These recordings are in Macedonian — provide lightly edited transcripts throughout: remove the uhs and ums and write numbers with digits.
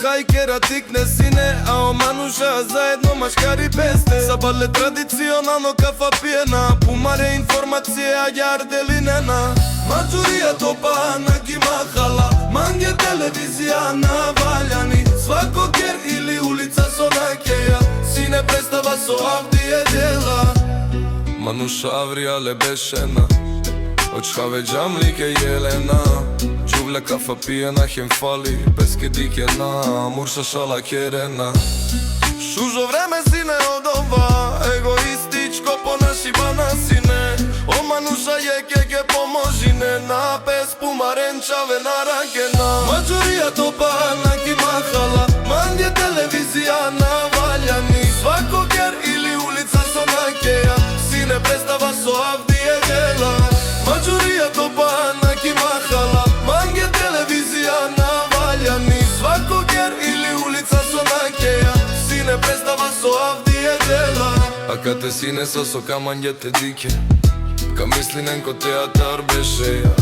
Хајкера тикне сине, а омануша заедно машкари песне. Сабале традиционално кафа пиена, пумаре информација јарделинена. Маджурија топа на гимахала, манге телевизија на ваљани. Свако гер или улица со накеја, сине представа со Авдие дела. Мануша Аврија лебешена, очхаве джамлике Јелена. Джувле кафа пиена, хем фали, песке дикена, мурша шала керена. Шужо време сине од ова, егоистичко понашибана сине. Омануша јеке поможине, на пес пумаренчаве на ракена. Маджурија топа на кимахала, манге телевизија на ваљани. Свако гер или улица со накеја, сине представа со Авдие дела. Маджурија топа на кимахала, манге телевизија на ваљани. Свако гер или улица со накеја, сине представа со Авдие дела. А кате сине со каманѓете дике, ка мислиненко театар беше ја.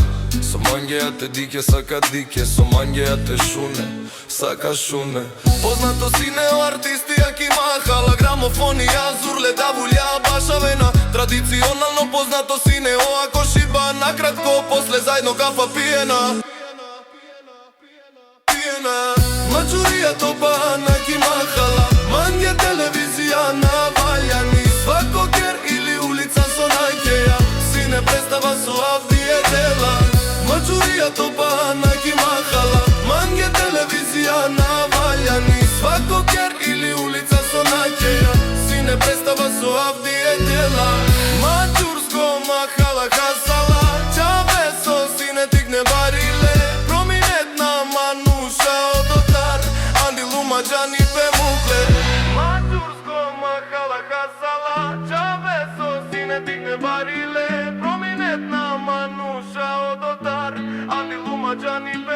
Со мангејате дике сака дике, со мангејате шуне сака шуне. Познато сине о артисти јаки махала, грамофонија зурле давулја башавена. Традиционално познато сине о ако шиба, накратко после заедно кафа пиена. Маджурија топа на кимахала, манге телевизија на ваљани. Свако гер или улица со накеја, сине представа со Авдие дела. Маджурија топа на кимахала, манге телевизија на ваљани. Свако гер или улица со накеја, сине представа со Авдие дела. Маđурsko mahala hasala, čaveso sine tigne barile. Prominentna manuša odotar, andi lumađani pemukle. Mađursko mahala hasala, čaveso sine tigne barile. Prominentna manuša odotar, andi lumađani pemukle.